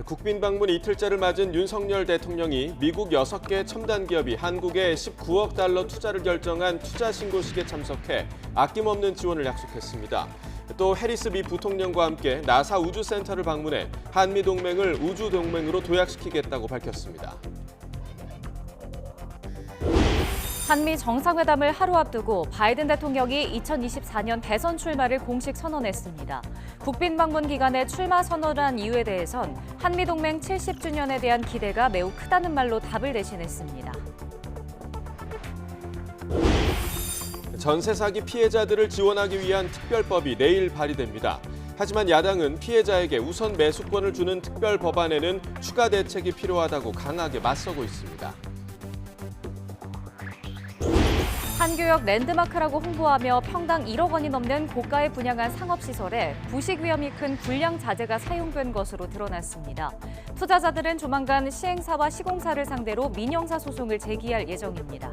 국빈 방문 이틀째를 맞은 윤석열 대통령이 미국 6개 첨단 기업이 한국에 19억 달러 투자를 결정한 투자 신고식에 참석해 아낌없는 지원을 약속했습니다. 또 해리스 미 부통령과 함께 나사 우주센터를 방문해 한미 동맹을 우주 동맹으로 도약시키겠다고 밝혔습니다. 한미 정상회담을 하루 앞두고 바이든 대통령이 2024년 대선 출마를 공식 선언했습니다. 국빈 방문 기간에 출마 선언한 이유에 대해선 한미 동맹 70주년에 대한 기대가 매우 크다는 말로 답을 대신했습니다. 전세 사기 피해자들을 지원하기 위한 특별법이 내일 발의됩니다. 하지만 야당은 피해자에게 우선 매수권을 주는 특별 법안에는 추가 대책이 필요하다고 강하게 맞서고 있습니다. 한교역 랜드마크라고 홍보하며 평당 1억 원이 넘는 고가에 분양한 상업시설에 부식 위험이 큰 불량 자재가 사용된 것으로 드러났습니다. 투자자들은 조만간 시행사와 시공사를 상대로 민형사 소송을 제기할 예정입니다.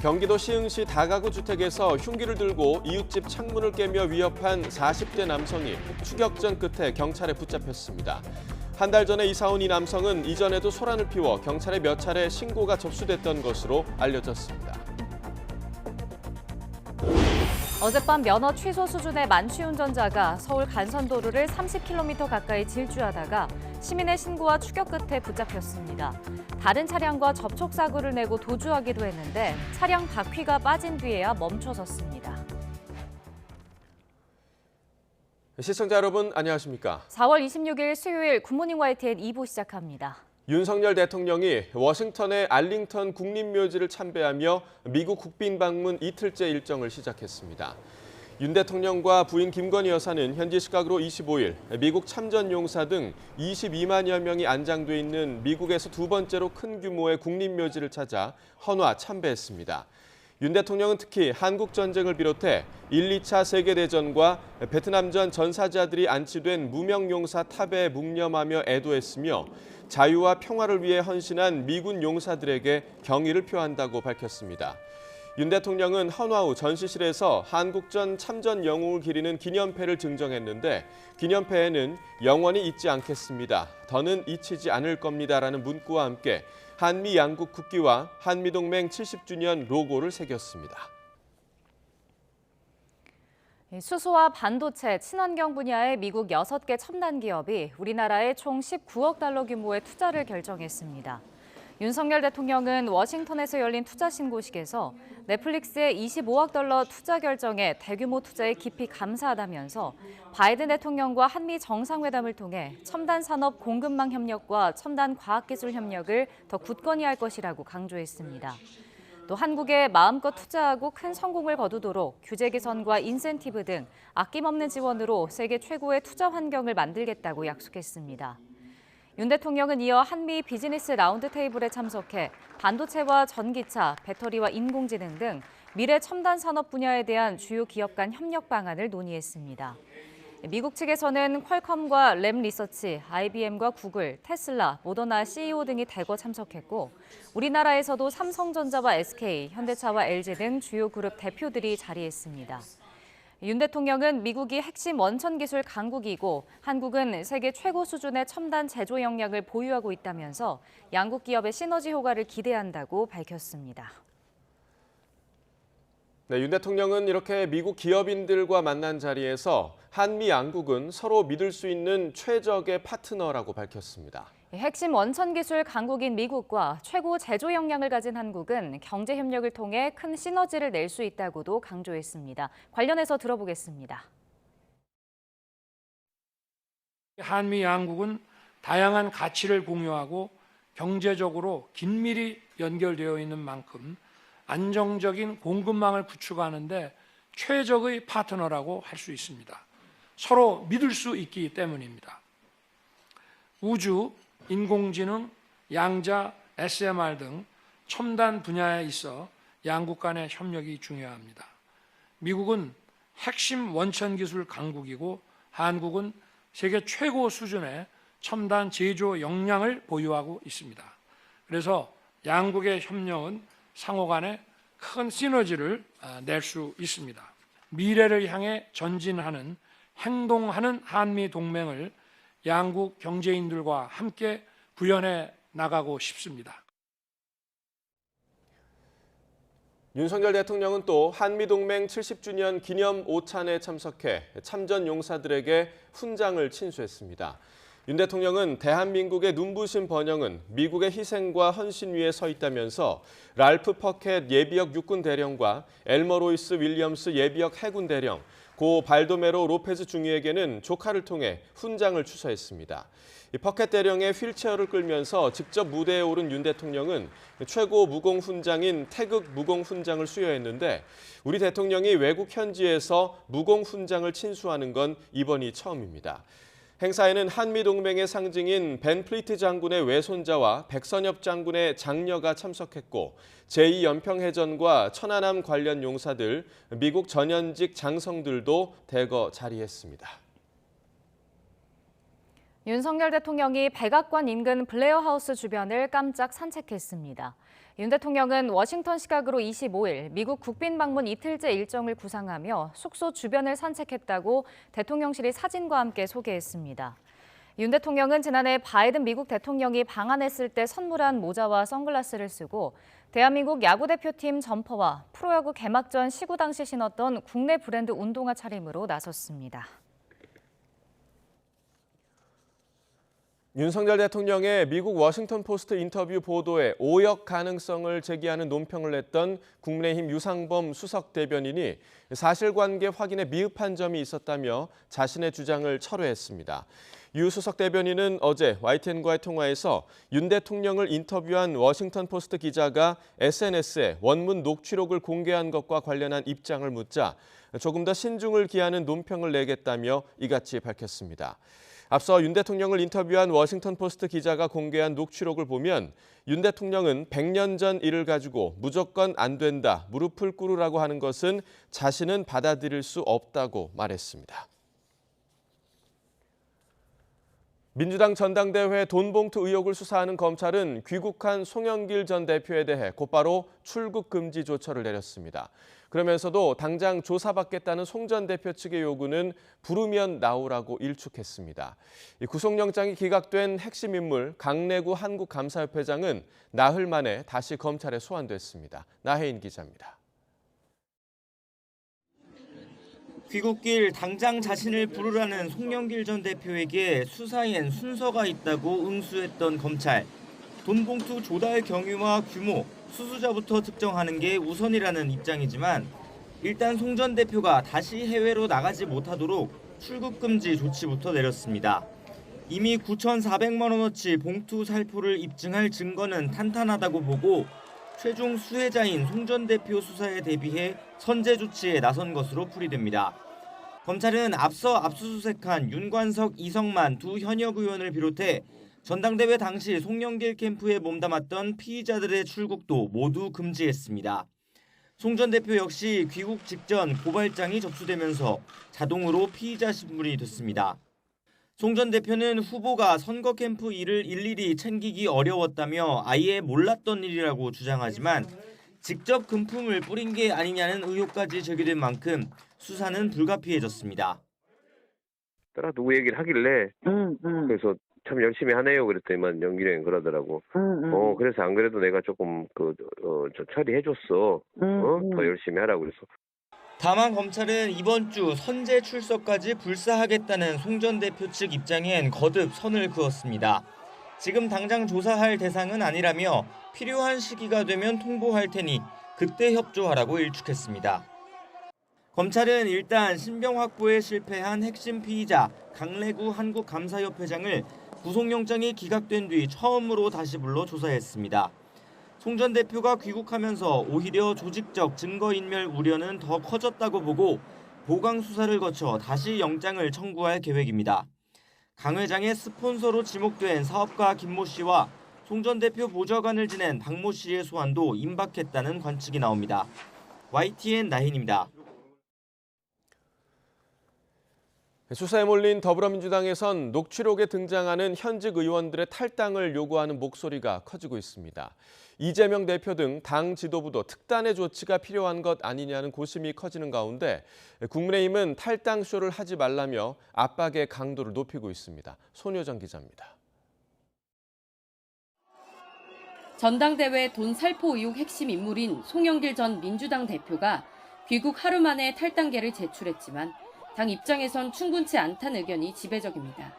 경기도 시흥시 다가구 주택에서 흉기를 들고 이웃집 창문을 깨며 위협한 40대 남성이 추격전 끝에 경찰에 붙잡혔습니다. 한 달 전에 이사 온 이 남성은 이전에도 소란을 피워 경찰에 몇 차례 신고가 접수됐던 것으로 알려졌습니다. 어젯밤 면허 취소 수준의 만취운전자가 서울 간선도로를 30km 가까이 질주하다가 시민의 신고와 추격 끝에 붙잡혔습니다. 다른 차량과 접촉사고를 내고 도주하기도 했는데 차량 바퀴가 빠진 뒤에야 멈춰섰습니다. 시청자 여러분 안녕하십니까? 4월 26일 수요일 굿모닝 YTN 2부 시작합니다. 윤석열 대통령이 워싱턴의 알링턴 국립묘지를 참배하며 미국 국빈 방문 이틀째 일정을 시작했습니다. 윤 대통령과 부인 김건희 여사는 현지 시각으로 25일 미국 참전용사 등 22만여 명이 안장돼 있는 미국에서 두 번째로 큰 규모의 국립묘지를 찾아 헌화 참배했습니다. 윤 대통령은 특히 한국 전쟁을 비롯해 1, 2차 세계대전과 베트남전 전사자들이 안치된 무명용사 탑에 묵념하며 애도했으며 자유와 평화를 위해 헌신한 미군 용사들에게 경의를 표한다고 밝혔습니다. 윤 대통령은 헌화 후 전시실에서 한국전 참전 영웅을 기리는 기념패를 증정했는데 기념패에는 영원히 잊지 않겠습니다. 더는 잊히지 않을 겁니다라는 문구와 함께 한미 양국 국기와 한미동맹 70주년 로고를 새겼습니다. 수소와 반도체, 친환경 분야의 미국 6개 첨단 기업이 우리나라에 총 19억 달러 규모의 투자를 결정했습니다. 윤석열 대통령은 워싱턴에서 열린 투자 신고식에서 넷플릭스의 25억 달러 투자 결정에 대규모 투자에 깊이 감사하다면서 바이든 대통령과 한미 정상회담을 통해 첨단 산업 공급망 협력과 첨단 과학기술 협력을 더 굳건히 할 것이라고 강조했습니다. 또 한국에 마음껏 투자하고 큰 성공을 거두도록 규제 개선과 인센티브 등 아낌없는 지원으로 세계 최고의 투자 환경을 만들겠다고 약속했습니다. 윤 대통령은 이어 한미 비즈니스 라운드 테이블에 참석해 반도체와 전기차, 배터리와 인공지능 등 미래 첨단 산업 분야에 대한 주요 기업 간 협력 방안을 논의했습니다. 미국 측에서는 퀄컴과 램 리서치, IBM과 구글, 테슬라, 모더나 CEO 등이 대거 참석했고 우리나라에서도 삼성전자와 SK, 현대차와 LG 등 주요 그룹 대표들이 자리했습니다. 윤 대통령은 미국이 핵심 원천 기술 강국이고 한국은 세계 최고 수준의 첨단 제조 역량을 보유하고 있다면서 양국 기업의 시너지 효과를 기대한다고 밝혔습니다. 네, 윤 대통령은 이렇게 미국 기업인들과 만난 자리에서 한미 양국은 서로 믿을 수 있는 최적의 파트너라고 밝혔습니다. 핵심 원천 기술 강국인 미국과 최고 제조 역량을 가진 한국은 경제 협력을 통해 큰 시너지를 낼 수 있다고도 강조했습니다. 관련해서 들어보겠습니다. 한미 양국은 다양한 가치를 공유하고 경제적으로 긴밀히 연결되어 있는 만큼 안정적인 공급망을 구축하는 데 최적의 파트너라고 할 수 있습니다. 서로 믿을 수 있기 때문입니다. 우주, 인공지능, 양자, SMR 등 첨단 분야에 있어 양국 간의 협력이 중요합니다. 미국은 핵심 원천 기술 강국이고 한국은 세계 최고 수준의 첨단 제조 역량을 보유하고 있습니다. 그래서 양국의 협력은 상호 간에 큰 시너지를 낼 수 있습니다. 미래를 향해 전진하는 행동하는 한미 동맹을 양국 경제인들과 함께 구현해 나가고 싶습니다. 윤석열 대통령은 또 한미동맹 70주년 기념 오찬에 참석해 참전 용사들에게 훈장을 친수했습니다. 윤 대통령은 대한민국의 눈부신 번영은 미국의 희생과 헌신 위에 서 있다면서 랄프 퍼켓 예비역 육군 대령과 엘머 로이스 윌리엄스 예비역 해군 대령, 고 발도메로 로페즈 중위에게는 조카를 통해 훈장을 추서했습니다. 퍼켓 대령의 휠체어를 끌면서 직접 무대에 오른 윤 대통령은 최고 무공 훈장인 태극 무공 훈장을 수여했는데 우리 대통령이 외국 현지에서 무공 훈장을 친수하는 건 이번이 처음입니다. 행사에는 한미동맹의 상징인 벤 플리트 장군의 외손자와 백선엽 장군의 장녀가 참석했고 제2연평해전과 천안함 관련 용사들, 미국 전현직 장성들도 대거 자리했습니다. 윤석열 대통령이 백악관 인근 블레어 하우스 주변을 깜짝 산책했습니다. 윤 대통령은 워싱턴 시각으로 25일 미국 국빈 방문 이틀째 일정을 구상하며 숙소 주변을 산책했다고 대통령실이 사진과 함께 소개했습니다. 윤 대통령은 지난해 바이든 미국 대통령이 방한했을 때 선물한 모자와 선글라스를 쓰고 대한민국 야구대표팀 점퍼와 프로야구 개막전 시구 당시 신었던 국내 브랜드 운동화 차림으로 나섰습니다. 윤석열 대통령의 미국 워싱턴 포스트 인터뷰 보도에 오역 가능성을 제기하는 논평을 냈던 국민의힘 유상범 수석 대변인이 사실관계 확인에 미흡한 점이 있었다며 자신의 주장을 철회했습니다. 유 수석 대변인은 어제 YTN과의 통화에서 윤 대통령을 인터뷰한 워싱턴 포스트 기자가 SNS에 원문 녹취록을 공개한 것과 관련한 입장을 묻자 조금 더 신중을 기하는 논평을 내겠다며 이같이 밝혔습니다. 앞서 윤 대통령을 인터뷰한 워싱턴 포스트 기자가 공개한 녹취록을 보면 윤 대통령은 100년 전 일을 가지고 무조건 안 된다, 무릎을 꿇으라고 하는 것은 자신은 받아들일 수 없다고 말했습니다. 민주당 전당대회 돈봉투 의혹을 수사하는 검찰은 귀국한 송영길 전 대표에 대해 곧바로 출국 금지 조처를 내렸습니다. 그러면서도 당장 조사받겠다는 송 전 대표 측의 요구는 부르면 나오라고 일축했습니다. 구속영장이 기각된 핵심 인물 강내구 한국감사협회장은 나흘 만에 다시 검찰에 소환됐습니다. 나혜인 기자입니다. 귀국길 당장 자신을 부르라는 송영길 전 대표에게 수사엔 순서가 있다고 응수했던 검찰. 돈봉투 조달 경위와 규모, 수수자부터 특정하는 게 우선이라는 입장이지만 일단 송 전 대표가 다시 해외로 나가지 못하도록 출국 금지 조치부터 내렸습니다. 이미 9,400만 원어치 봉투 살포를 입증할 증거는 탄탄하다고 보고 최종 수혜자인 송 전 대표 수사에 대비해 선제 조치에 나선 것으로 풀이됩니다. 검찰은 앞서 압수수색한 윤관석, 이성만 두 현역 의원을 비롯해 전당대회 당시 송영길 캠프에 몸담았던 피의자들의 출국도 모두 금지했습니다. 송 전 대표 역시 귀국 직전 고발장이 접수되면서 자동으로 피의자 신분이 됐습니다. 송 전 대표는 후보가 선거 캠프 일을 일일이 챙기기 어려웠다며 아예 몰랐던 일이라고 주장하지만 직접 금품을 뿌린 게 아니냐는 의혹까지 제기된 만큼 수사는 불가피해졌습니다. 따라 누구 얘기를 하길래 그래서 참 열심히 하네요 그랬더니만 영길이 형 그러더라고. 그래서 안 그래도 내가 조금 저 처리해줬어. 더 열심히 하라고 그래서. 다만 검찰은 이번 주 선제 출석까지 불사하겠다는 송 전 대표 측 입장엔 거듭 선을 그었습니다. 지금 당장 조사할 대상은 아니라며 필요한 시기가 되면 통보할 테니 그때 협조하라고 일축했습니다. 검찰은 일단 신병 확보에 실패한 핵심 피의자 강내구 한국감사협회장을 구속영장이 기각된 뒤 처음으로 다시 불러 조사했습니다. 송 전 대표가 귀국하면서 오히려 조직적 증거인멸 우려는 더 커졌다고 보고 보강 수사를 거쳐 다시 영장을 청구할 계획입니다. 강 회장의 스폰서로 지목된 사업가 김모 씨와 송 전 대표 보좌관을 지낸 박모 씨의 소환도 임박했다는 관측이 나옵니다. YTN 나혜인입니다. 수사에 몰린 더불어민주당에선 녹취록에 등장하는 현직 의원들의 탈당을 요구하는 목소리가 커지고 있습니다. 이재명 대표 등 당 지도부도 특단의 조치가 필요한 것 아니냐는 고심이 커지는 가운데 국민의힘은 탈당쇼를 하지 말라며 압박의 강도를 높이고 있습니다. 손효정 기자입니다. 전당대회 돈 살포 의혹 핵심 인물인 송영길 전 민주당 대표가 귀국 하루 만에 탈당계를 제출했지만 당 입장에선 충분치 않다는 의견이 지배적입니다.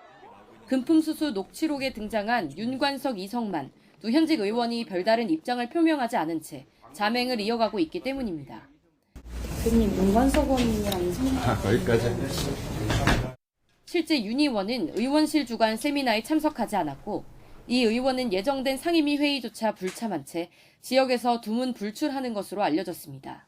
금품수수 녹취록에 등장한 윤관석, 이성만 두 현직 의원이 별다른 입장을 표명하지 않은 채 자맹을 이어가고 있기 때문입니다. 대표님, 윤관석 의원이랑 이성만 거기까지. 실제 윤 의원은 의원실 주관 세미나에 참석하지 않았고 이 의원은 예정된 상임위 회의조차 불참한 채 지역에서 두문불출하는 것으로 알려졌습니다.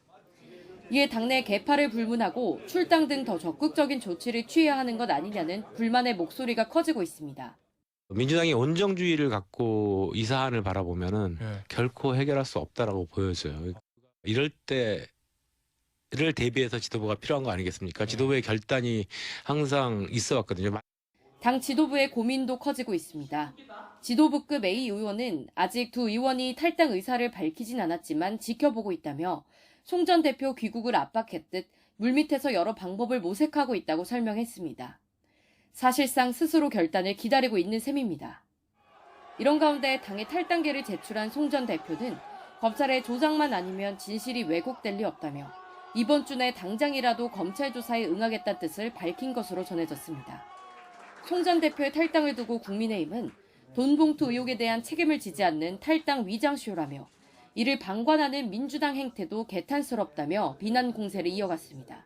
이에 당내 개파를 불문하고 출당 등 더 적극적인 조치를 취해야 하는 것 아니냐는 불만의 목소리가 커지고 있습니다. 민주당이 온정주의를 갖고 이 사안을 바라보면은 결코 해결할 수 없다라고 보여져요. 이럴 때를 대비해서 지도부가 필요한 거 아니겠습니까? 지도부의 결단이 항상 있어 왔거든요. 당 지도부의 고민도 커지고 있습니다. 지도부급 A 의원은 아직 두 의원이 탈당 의사를 밝히진 않았지만 지켜보고 있다며 송 전 대표 귀국을 압박했듯 물밑에서 여러 방법을 모색하고 있다고 설명했습니다. 사실상 스스로 결단을 기다리고 있는 셈입니다. 이런 가운데 당의 탈당계를 제출한 송 전 대표는 검찰의 조작만 아니면 진실이 왜곡될 리 없다며 이번 주 내 당장이라도 검찰 조사에 응하겠다는 뜻을 밝힌 것으로 전해졌습니다. 송 전 대표의 탈당을 두고 국민의힘은 돈 봉투 의혹에 대한 책임을 지지 않는 탈당 위장쇼라며 이를 방관하는 민주당 행태도 개탄스럽다며 비난 공세를 이어갔습니다.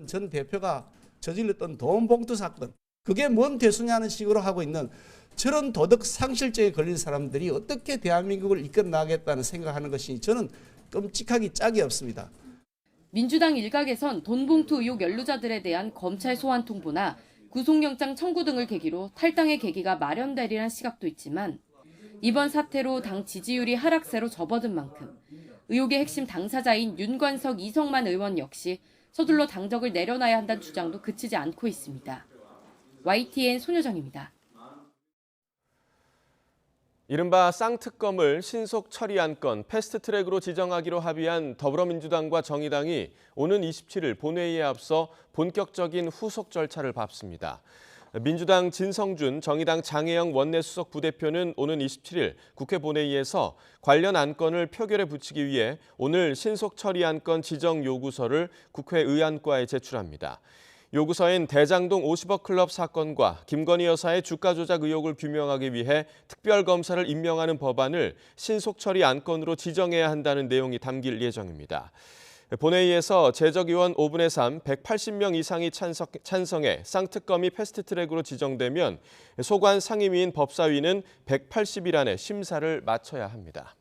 전 대표가 저질렀던 돈 봉투 사건, 그게 뭔 대수냐는 식으로 하고 있는 저런 도덕 상실증에 걸린 사람들이 어떻게 대한민국을 이끌어나가겠다는 생각하는 것이 저는 끔찍하기 짝이 없습니다. 민주당 일각에선 돈 봉투 의혹 연루자들에 대한 검찰 소환 통보나 구속영장 청구 등을 계기로 탈당의 계기가 마련되리란 시각도 있지만 이번 사태로 당 지지율이 하락세로 접어든 만큼 의혹의 핵심 당사자인 윤관석, 이성만 의원 역시 서둘러 당적을 내려놔야 한다는 주장도 그치지 않고 있습니다. YTN 손효정입니다. 이른바 쌍특검을 신속 처리한 건 패스트트랙으로 지정하기로 합의한 더불어민주당과 정의당이 오는 27일 본회의에 앞서 본격적인 후속 절차를 밟습니다. 민주당 진성준, 정의당 장혜영 원내수석 부대표는 오는 27일 국회 본회의에서 관련 안건을 표결에 붙이기 위해 오늘 신속 처리 안건 지정 요구서를 국회 의안과에 제출합니다. 요구서엔 대장동 50억 클럽 사건과 김건희 여사의 주가 조작 의혹을 규명하기 위해 특별검사를 임명하는 법안을 신속 처리 안건으로 지정해야 한다는 내용이 담길 예정입니다. 본회의에서 제적의원 5분의 3, 180명 이상이 찬성해 쌍특검이 패스트트랙으로 지정되면 소관 상임위인 법사위는 180일 안에 심사를 마쳐야 합니다.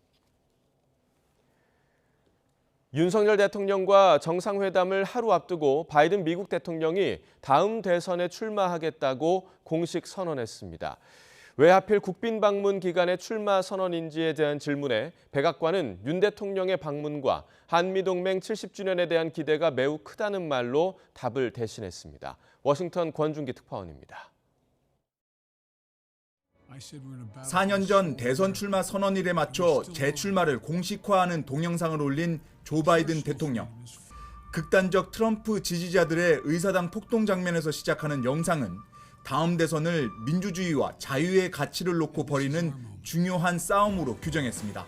윤석열 대통령과 정상회담을 하루 앞두고 바이든 미국 대통령이 다음 대선에 출마하겠다고 공식 선언했습니다. 왜 하필 국빈 방문 기간에 출마 선언인지에 대한 질문에 백악관은 윤 대통령의 방문과 한미동맹 70주년에 대한 기대가 매우 크다는 말로 답을 대신했습니다. 워싱턴 권준기 특파원입니다. 4년 전 대선 출마 선언일에 맞춰 재출마를 공식화하는 동영상을 올린 조 바이든 대통령. 극단적 트럼프 지지자들의 의사당 폭동 장면에서 시작하는 영상은 다음 대선을 민주주의와 자유의 가치를 놓고 벌이는 중요한 싸움으로 규정했습니다.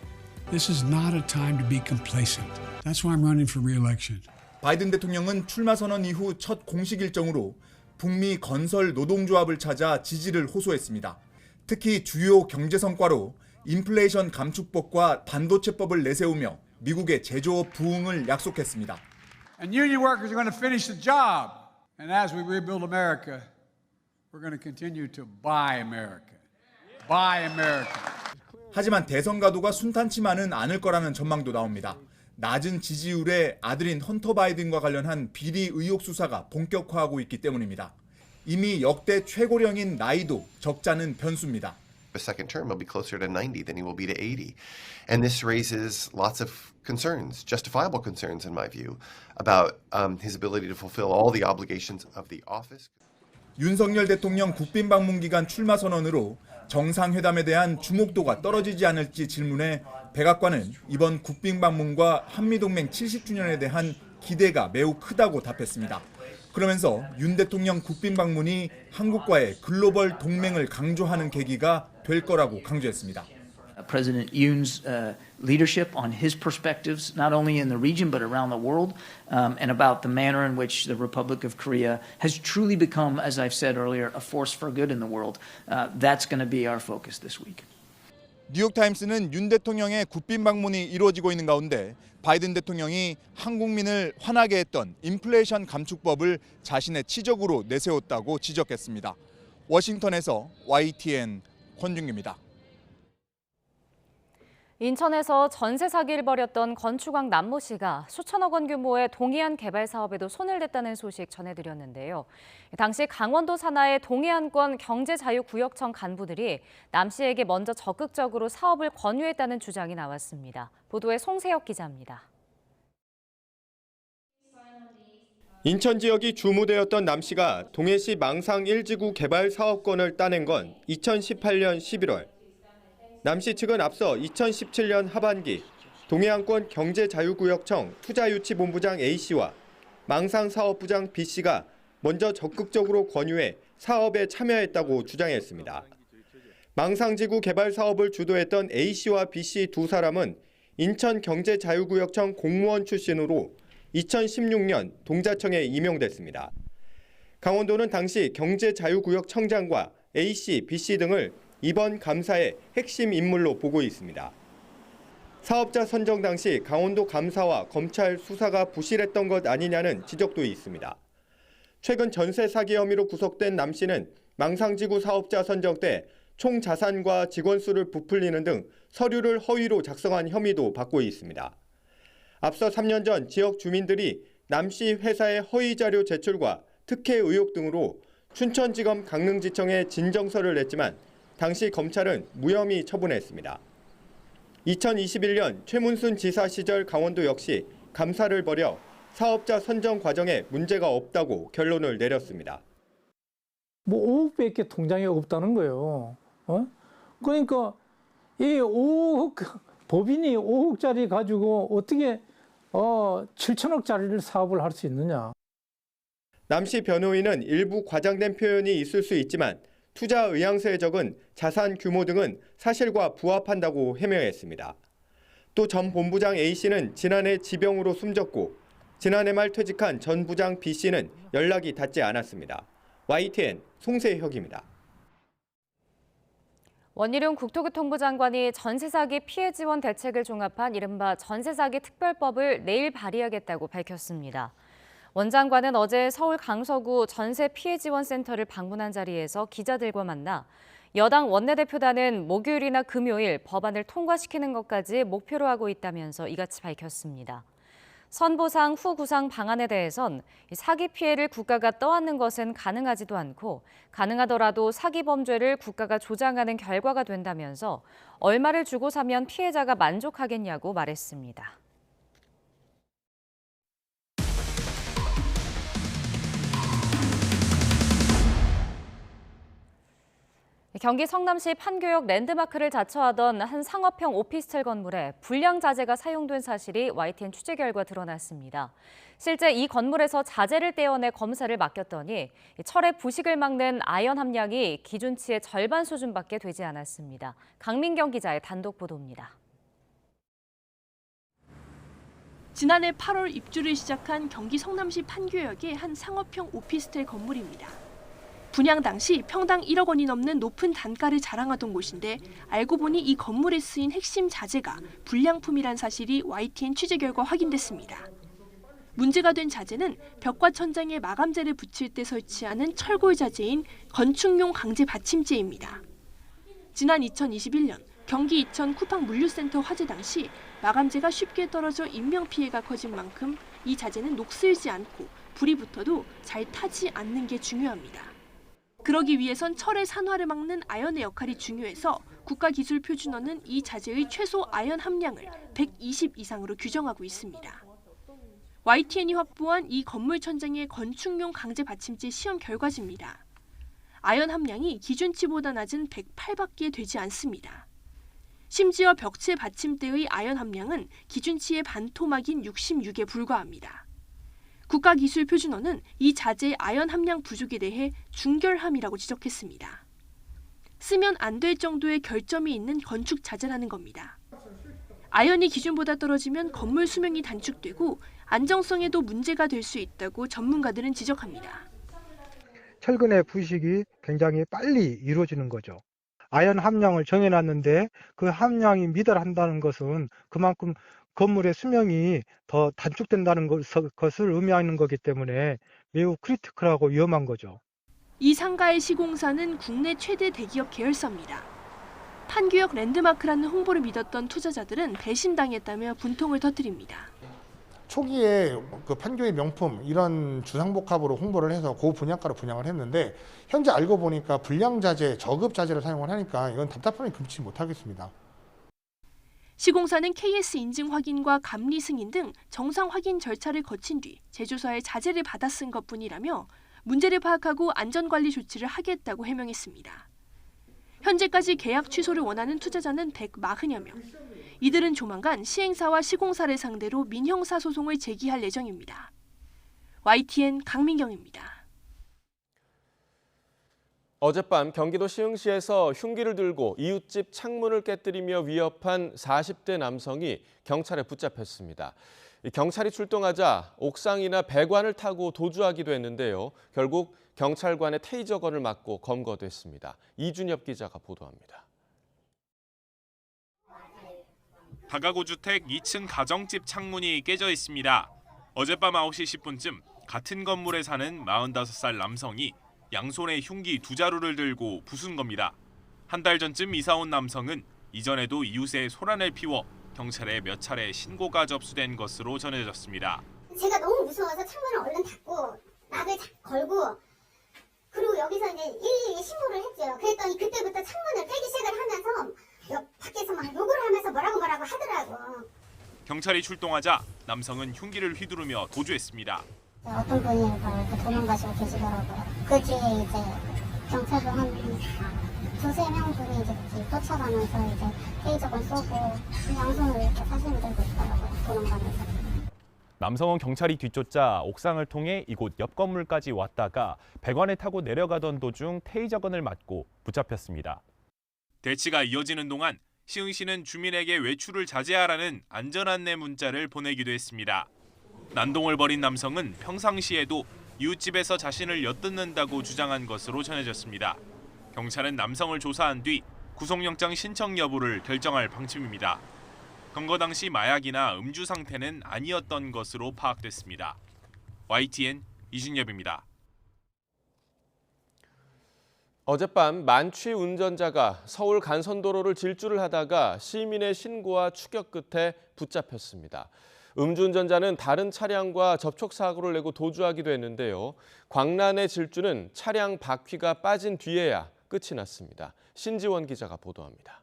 This is not a time to be complacent. That's why I'm running for re-election. 바이든 대통령은 출마 선언 이후 첫 공식 일정으로 북미 건설 노동조합을 찾아 지지를 호소했습니다. 특히 주요 경제 성과로 인플레이션 감축법과 반도체법을 내세우며 미국의 제조업 부흥을 약속했습니다. And union workers are going to finish the job. And as we rebuild America, we're going to continue to buy America. Buy America. 하지만 대선 가도가 순탄치만은 않을 거라는 전망도 나옵니다. 낮은 지지율의 아들인 헌터 바이든과 관련한 비리 의혹 수사가 본격화하고 있기 때문입니다. 이미 역대 최고령인 나이도 적잖은 변수입니다. A second term, he'll be closer to 90 than he will be to 80. And this raises lots of concerns, justifiable concerns in my view, about his ability to fulfill all the obligations of the office. 윤석열 대통령 국빈 방문 기간 출마 선언으로 정상회담에 대한 주목도가 떨어지지 않을지 질문해 백악관은 이번 국빈 방문과 한미동맹 70주년에 대한 기대가 매우 크다고 답했습니다. 그러면서 윤 대통령 국빈 방문이 한국과의 글로벌 동맹을 강조하는 계기가 될 거라고 강조했습니다. President Yoon's leadership on his perspectives, not only in the region but around the world, and about the manner in which the Republic of Korea has truly become, as I've said earlier, a force for good in the world. That's going to be our focus this week. 뉴욕타임스는 윤 대통령의 국빈 방문이 이루어지고 있는 가운데 바이든 대통령이 한국민을 화나게 했던 인플레이션 감축법을 자신의 치적으로 내세웠다고 지적했습니다. 워싱턴에서 YTN 권준규입니다. 인천에서 전세 사기를 벌였던 건축왕 남모 씨가 수천억 원 규모의 동해안 개발 사업에도 손을 댔다는 소식 전해드렸는데요. 당시 강원도 산하의 동해안권 경제자유구역청 간부들이 남 씨에게 먼저 적극적으로 사업을 권유했다는 주장이 나왔습니다. 보도에 송세혁 기자입니다. 인천 지역이 주무되었던 남 씨가 동해시 망상 1지구 개발 사업권을 따낸 건 2018년 11월. 남 씨 측은 앞서 2017년 하반기 동해안권 경제자유구역청 투자유치본부장 A씨와 망상사업부장 B씨가 먼저 적극적으로 권유해 사업에 참여했다고 주장했습니다. 망상지구 개발 사업을 주도했던 A씨와 B씨 두 사람은 인천경제자유구역청 공무원 출신으로 2016년 동자청에 임용됐습니다. 강원도는 당시 경제자유구역청장과 A씨, B씨 등을 이번 감사의 핵심 인물로 보고 있습니다. 사업자 선정 당시 강원도 감사와 검찰 수사가 부실했던 것 아니냐는 지적도 있습니다. 최근 전세 사기 혐의로 구속된 남 씨는 망상지구 사업자 선정 때 총 자산과 직원 수를 부풀리는 등 서류를 허위로 작성한 혐의도 받고 있습니다. 앞서 3년 전 지역 주민들이 남 씨 회사의 허위 자료 제출과 특혜 의혹 등으로 춘천지검 강릉지청에 진정서를 냈지만 당시 검찰은 무혐의 처분했습니다. 2021년 최문순 지사 시절 강원도 역시 감사를 벌여 사업자 선정 과정에 문제가 없다고 결론을 내렸습니다. 5억밖에 통장에 없다는 거예요. 그러니까 이 5억 법인이 5억짜리 가지고 어떻게 7천억짜리를 사업을 할 수 있느냐. 남 씨 변호인은 일부 과장된 표현이 있을 수 있지만 투자 의향서에 적은 자산 규모 등은 사실과 부합한다고 해명했습니다. 또 전 본부장 A씨는 지난해 지병으로 숨졌고 지난해 말 퇴직한 전 부장 B씨는 연락이 닿지 않았습니다. YTN 송세혁입니다. 원희룡 국토교통부 장관이 전세 사기 피해 지원 대책을 종합한 이른바 전세 사기 특별법을 내일 발의하겠다고 밝혔습니다. 원 장관은 어제 서울 강서구 전세 피해 지원 센터를 방문한 자리에서 기자들과 만나 여당 원내대표단은 목요일이나 금요일 법안을 통과시키는 것까지 목표로 하고 있다면서 이같이 밝혔습니다. 선보상 후 구상 방안에 대해선 사기 피해를 국가가 떠안는 것은 가능하지도 않고 가능하더라도 사기 범죄를 국가가 조장하는 결과가 된다면서 얼마를 주고 사면 피해자가 만족하겠냐고 말했습니다. 경기 성남시 판교역 랜드마크를 자처하던 한 상업형 오피스텔 건물에 불량 자재가 사용된 사실이 YTN 취재 결과 드러났습니다. 실제 이 건물에서 자재를 떼어내 검사를 맡겼더니 철의 부식을 막는 아연 함량이 기준치의 절반 수준밖에 되지 않았습니다. 강민경 기자의 단독 보도입니다. 지난해 8월 입주를 시작한 경기 성남시 판교역의 한 상업형 오피스텔 건물입니다. 분양 당시 평당 1억 원이 넘는 높은 단가를 자랑하던 곳인데 알고 보니 이 건물에 쓰인 핵심 자재가 불량품이란 사실이 YTN 취재 결과 확인됐습니다. 문제가 된 자재는 벽과 천장에 마감재를 붙일 때 설치하는 철골 자재인 건축용 강제 받침재입니다. 지난 2021년 경기 이천 쿠팡 물류센터 화재 당시 마감재가 쉽게 떨어져 인명피해가 커진 만큼 이 자재는 녹슬지 않고 불이 붙어도 잘 타지 않는 게 중요합니다. 그러기 위해선 철의 산화를 막는 아연의 역할이 중요해서 국가기술표준원은 이 자재의 최소 아연 함량을 120 이상으로 규정하고 있습니다. YTN이 확보한 이 건물 천장의 건축용 강제 받침재 시험 결과지입니다. 아연 함량이 기준치보다 낮은 108밖에 되지 않습니다. 심지어 벽체 받침대의 아연 함량은 기준치의 반토막인 66에 불과합니다. 국가기술표준원은 이 자재의 아연 함량 부족에 대해 중결함이라고 지적했습니다. 쓰면 안 될 정도의 결점이 있는 건축 자재라는 겁니다. 아연이 기준보다 떨어지면 건물 수명이 단축되고 안정성에도 문제가 될 수 있다고 전문가들은 지적합니다. 철근의 부식이 굉장히 빨리 이루어지는 거죠. 아연 함량을 정해놨는데 그 함량이 미달한다는 것은 그만큼 건물의 수명이 더 단축된다는 것을 의미하는 거기 때문에 매우 크리티컬하고 위험한 거죠. 이 상가의 시공사는 국내 최대 대기업 계열사입니다. 판교역 랜드마크라는 홍보를 믿었던 투자자들은 배신당했다며 분통을 터뜨립니다. 초기에 그 판교의 명품 이런 주상복합으로 홍보를 해서 그 분양가로 분양을 했는데 현재 알고 보니까 불량 자재, 저급 자재를 사용을 하니까 이건 답답함이 금치 못하겠습니다. 시공사는 KS 인증 확인과 감리 승인 등 정상 확인 절차를 거친 뒤 제조사의 자재를 받아 쓴 것뿐이라며 문제를 파악하고 안전관리 조치를 하겠다고 해명했습니다. 현재까지 계약 취소를 원하는 투자자는 140여 명. 이들은 조만간 시행사와 시공사를 상대로 민형사 소송을 제기할 예정입니다. YTN 강민경입니다. 어젯밤 경기도 시흥시에서 흉기를 들고 이웃집 창문을 깨뜨리며 위협한 40대 남성이 경찰에 붙잡혔습니다. 경찰이 출동하자 옥상이나 배관을 타고 도주하기도 했는데요. 결국 경찰관의 테이저건을 맞고 검거됐습니다. 이준엽 기자가 보도합니다. 다가구 주택 2층 가정집 창문이 깨져 있습니다. 어젯밤 9시 10분쯤 같은 건물에 사는 45살 남성이 양손에 흉기 2자루를 들고 부순 겁니다. 한 달 전쯤 이사 온 남성은 이전에도 이웃에 소란을 피워 경찰에 몇 차례 신고가 접수된 것으로 전해졌습니다. 제가 너무 무서워서 창문을 얼른 닫고 락을 걸고 그리고 여기서 이제 112에 신고를 했죠. 그랬더니 그때부터 창문을 깨기 시작을 하면서 밖에서 막 욕을 하면서 뭐라고 하더라고. 경찰이 출동하자 남성은 흉기를 휘두르며 도주했습니다. 어떤 분이 도망가시고 계시더라고요. 그 뒤에 이제 경찰도 한 2-3명 분이 이제 쫓아가면서 이제 테이저건 쏘고 양손을 이렇게 사진을 들고 있더라고요. 도망가면서. 남성은 경찰이 뒤쫓아 옥상을 통해 이곳 옆 건물까지 왔다가 배관을 타고 내려가던 도중 테이저건을 맞고 붙잡혔습니다. 대치가 이어지는 동안 시흥시는 주민에게 외출을 자제하라는 안전안내 문자를 보내기도 했습니다. 난동을 벌인 남성은 평상시에도 이웃집에서 자신을 엿듣는다고 주장한 것으로 전해졌습니다. 경찰은 남성을 조사한 뒤 구속영장 신청 여부를 결정할 방침입니다. 검거 당시 마약이나 음주 상태는 아니었던 것으로 파악됐습니다. YTN 이준엽입니다. 어젯밤 만취 운전자가 서울 간선도로를 질주를 하다가 시민의 신고와 추격 끝에 붙잡혔습니다. 음주운전자는 다른 차량과 접촉사고를 내고 도주하기도 했는데요. 광란의 질주는 차량 바퀴가 빠진 뒤에야 끝이 났습니다. 신지원 기자가 보도합니다.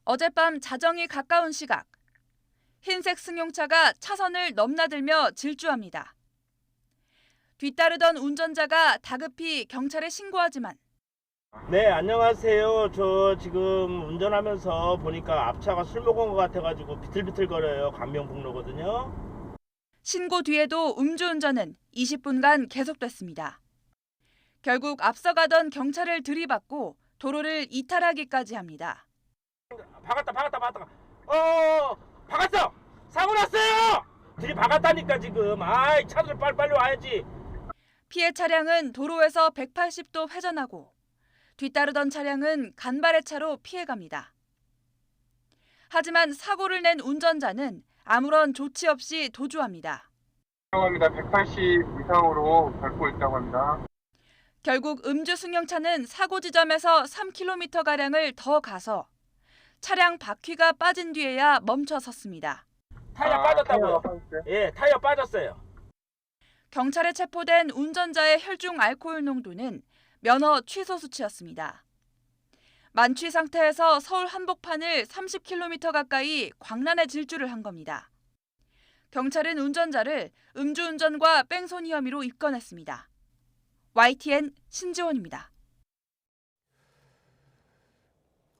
어젯밤 자정이 가까운 시각, 흰색 승용차가 차선을 넘나들며 질주합니다. 뒤따르던 운전자가 다급히 경찰에 신고하지만 네, 안녕하세요. 저 지금 운전하면서 보니까 앞차가 술 먹은 것 같아가지고 비틀비틀거려요. 감명북로거든요. 신고 뒤에도 음주운전은 20분간 계속됐습니다. 결국 앞서가던 경찰을 들이받고 도로를 이탈하기까지 합니다. 박았다. 박았어! 사고 났어요! 들이박았다니까 지금. 아이, 차들 빨리 와야지. 피해 차량은 도로에서 180도 회전하고 뒤따르던 차량은 간발의 차로 피해갑니다. 하지만 사고를 낸 운전자는 아무런 조치 없이 도주합니다. 180 이상으로 밟고 있다고 합니다. 결국 음주 승용차는 사고 지점에서 3km가량을 더 가서 차량 바퀴가 빠진 뒤에야 멈춰 섰습니다. 타이어 빠졌다고요? 예, 타이어 빠졌어요. 경찰에 체포된 운전자의 혈중 알코올 농도는 면허 취소 수치였습니다. 만취 상태에서 서울 한복판을 30km 가까이 광란의 질주를 한 겁니다. 경찰은 운전자를 음주운전과 뺑소니 혐의로 입건했습니다. YTN 신지원입니다.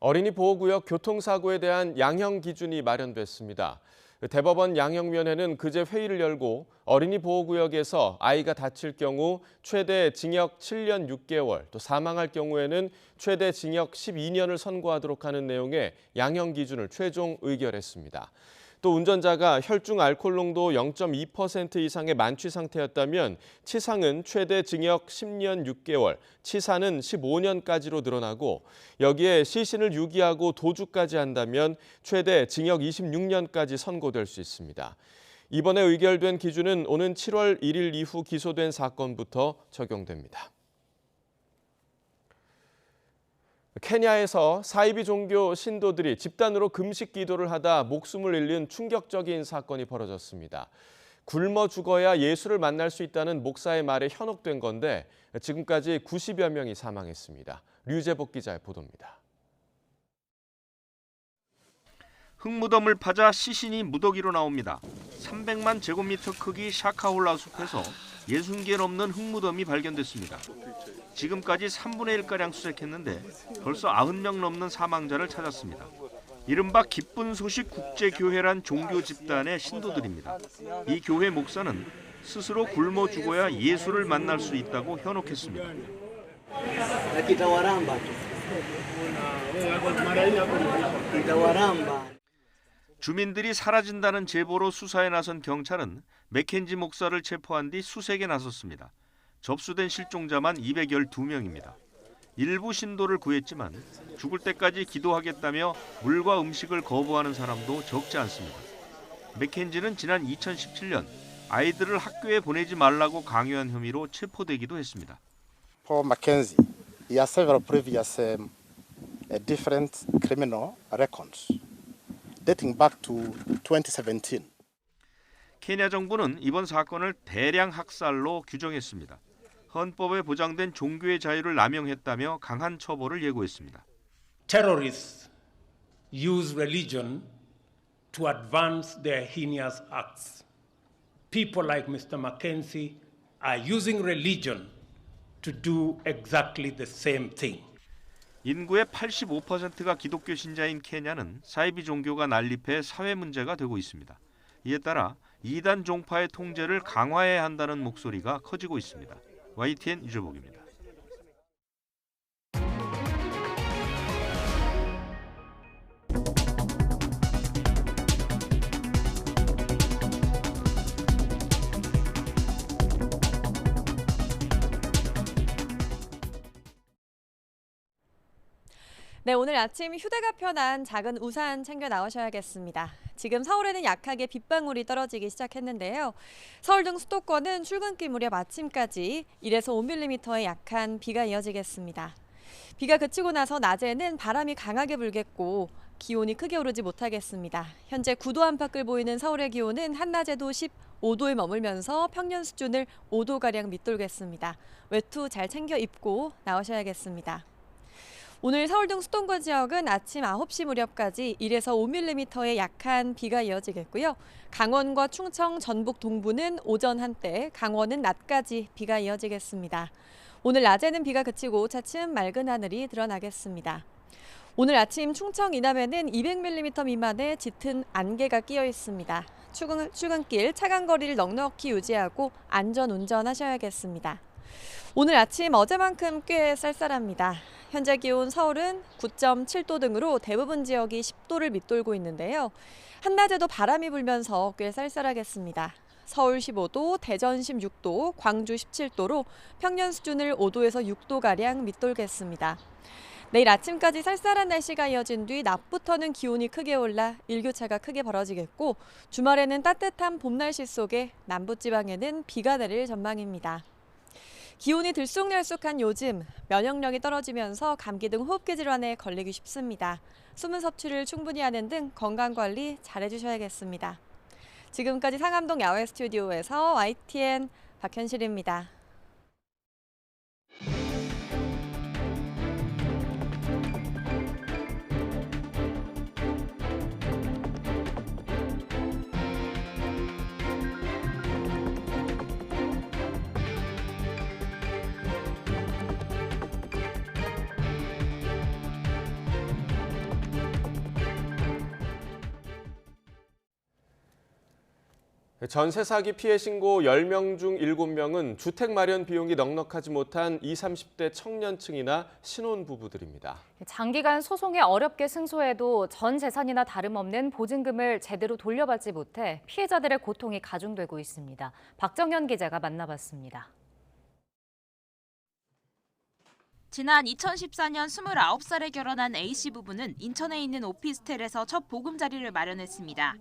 어린이 보호구역 교통사고에 대한 양형 기준이 마련됐습니다. 대법원 양형위원회는 그제 회의를 열고 어린이 보호구역에서 아이가 다칠 경우 최대 징역 7년 6개월, 또 사망할 경우에는 최대 징역 12년을 선고하도록 하는 내용의 양형 기준을 최종 의결했습니다. 또 운전자가 혈중 알코올 농도 0.2% 이상의 만취 상태였다면 치상은 최대 징역 10년 6개월, 치사는 15년까지로 늘어나고 여기에 시신을 유기하고 도주까지 한다면 최대 징역 26년까지 선고될 수 있습니다. 이번에 의결된 기준은 오는 7월 1일 이후 기소된 사건부터 적용됩니다. 케냐에서 사이비 종교 신도들이 집단으로 금식 기도를 하다 목숨을 잃는 충격적인 사건이 벌어졌습니다. 굶어 죽어야 예수를 만날 수 있다는 목사의 말에 현혹된 건데 지금까지 90여 명이 사망했습니다. 류재복 기자의 보도입니다. 흙무덤을 파자 시신이 무더기로 나옵니다. 300만 제곱미터 크기 샤카홀라 숲에서 60개 넘는 흙무덤이 발견됐습니다. 지금까지 3분의 1가량 수색했는데 벌써 90명 넘는 사망자를 찾았습니다. 이른바 기쁜 소식 국제교회란 종교 집단의 신도들입니다. 이 교회 목사는 스스로 굶어 죽어야 예수를 만날 수 있다고 현혹했습니다. 주민들이 사라진다는 제보로 수사에 나선 경찰은 맥켄지 목사를 체포한 뒤 수색에 나섰습니다. 접수된 실종자만 212명입니다. 일부 신도를 구했지만 죽을 때까지 기도하겠다며 물과 음식을 거부하는 사람도 적지 않습니다. 맥켄지는 지난 2017년 아이들을 학교에 보내지 말라고 강요한 혐의로 체포되기도 했습니다. Paul Mackenzie, he has several previous different criminal records dating back to 2017. 케냐 정부는 이번 사건을 대량 학살로 규정했습니다. 헌법에 보장된 종교의 자유를 남용했다며 강한 처벌을 예고했습니다. Terrorists use religion to advance their heinous acts. People like Mr. Mackenzie are using religion to do exactly the same thing. 인구의 85%가 기독교 신자인 케냐는 사이비 종교가 난립해 사회 문제가 되고 있습니다. 이에 따라 이단 종파의 통제를 강화해야 한다는 목소리가 커지고 있습니다. YTN 유재복입니다. 네, 오늘 아침 휴대가 편한 작은 우산 챙겨 나오셔야겠습니다. 지금 서울에는 약하게 빗방울이 떨어지기 시작했는데요. 서울 등 수도권은 출근길 무렵 아침까지 1에서 5mm의 약한 비가 이어지겠습니다. 비가 그치고 나서 낮에는 바람이 강하게 불겠고 기온이 크게 오르지 못하겠습니다. 현재 9도 안팎을 보이는 서울의 기온은 한낮에도 15도에 머물면서 평년 수준을 5도가량 밑돌겠습니다. 외투 잘 챙겨 입고 나오셔야겠습니다. 오늘 서울 등 수도권 지역은 아침 9시 무렵까지 1에서 5mm의 약한 비가 이어지겠고요. 강원과 충청, 전북 동부는 오전 한때, 강원은 낮까지 비가 이어지겠습니다. 오늘 낮에는 비가 그치고 차츰 맑은 하늘이 드러나겠습니다. 오늘 아침 충청 이남에는 200mm 미만의 짙은 안개가 끼어 있습니다. 출근길 차간 거리를 넉넉히 유지하고 안전 운전하셔야겠습니다. 오늘 아침 어제만큼 꽤 쌀쌀합니다. 현재 기온 서울은 9.7도 등으로 대부분 지역이 10도를 밑돌고 있는데요. 한낮에도 바람이 불면서 꽤 쌀쌀하겠습니다. 서울 15도, 대전 16도, 광주 17도로 평년 수준을 5도에서 6도가량 밑돌겠습니다. 내일 아침까지 쌀쌀한 날씨가 이어진 뒤 낮부터는 기온이 크게 올라 일교차가 크게 벌어지겠고 주말에는 따뜻한 봄 날씨 속에 남부지방에는 비가 내릴 전망입니다. 기온이 들쑥날쑥한 요즘 면역력이 떨어지면서 감기 등 호흡기 질환에 걸리기 쉽습니다. 수분 섭취를 충분히 하는 등 건강관리 잘해주셔야겠습니다. 지금까지 상암동 야외 스튜디오에서 YTN 박현실입니다. 전세 사기 피해 신고 10명 중 7명은 주택 마련 비용이 넉넉하지 못한 20, 30대 청년층이나 신혼부부들입니다. 장기간 소송에 어렵게 승소해도 전 재산이나 다름없는 보증금을 제대로 돌려받지 못해 피해자들의 고통이 가중되고 있습니다. 박정현 기자가 만나봤습니다. 지난 2014년 29살에 결혼한 A씨 부부는 인천에 있는 오피스텔에서 첫 보금자리를 마련했습니다.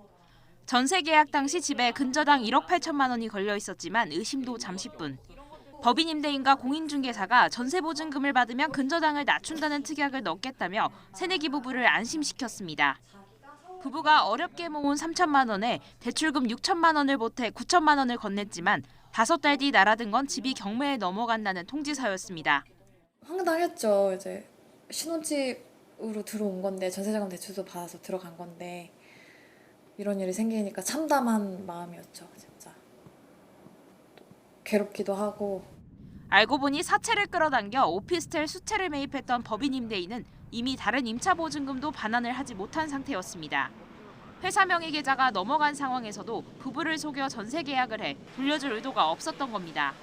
전세 계약 당시 집에 근저당 1억 8천만 원이 걸려 있었지만 의심도 잠시뿐. 법인 임대인과 공인중개사가 전세 보증금을 받으면 근저당을 낮춘다는 특약을 넣겠다며 새내기 부부를 안심시켰습니다. 부부가 어렵게 모은 3천만 원에 대출금 6천만 원을 보태 9천만 원을 건넸지만 5달 뒤 날아든 건 집이 경매에 넘어간다는 통지서였습니다. 황당했죠. 이제 신혼집으로 들어온 건데 전세자금 대출도 받아서 들어간 건데 이런 일이 생기니까 참담한 마음이었죠. 진짜 괴롭기도 하고. 알고 보니 사채를 끌어당겨 오피스텔 수채를 매입했던 법인 임대인은 이미 다른 임차 보증금도 반환을 하지 못한 상태였습니다. 회사 명의 계좌가 넘어간 상황에서도 부부를 속여 전세 계약을 해 돌려줄 의도가 없었던 겁니다.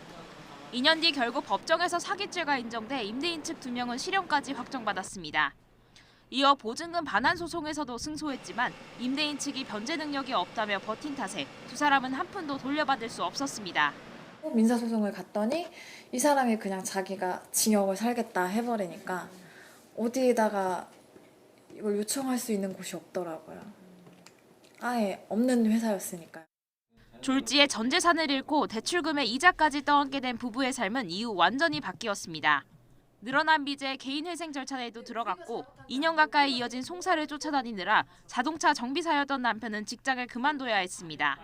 2년 뒤 결국 법정에서 사기죄가 인정돼 임대인 측 2명은 실형까지 확정받았습니다. 이어 보증금 반환 소송에서도 승소했지만 임대인 측이 변제 능력이 없다며 버틴 탓에 두 사람은 한 푼도 돌려받을 수 없었습니다. 민사소송을 갔더니 이 사람이 그냥 자기가 징역을 살겠다 해버리니까 어디에다가 이걸 요청할 수 있는 곳이 없더라고요. 아예 없는 회사였으니까요. 졸지에 전 재산을 잃고 대출금의 이자까지 떠안게 된 부부의 삶은 이후 완전히 바뀌었습니다. 늘어난 빚에 개인회생 절차에도 들어갔고 2년 가까이 이어진 송사를 쫓아다니느라 자동차 정비사였던 남편은 직장을 그만둬야 했습니다.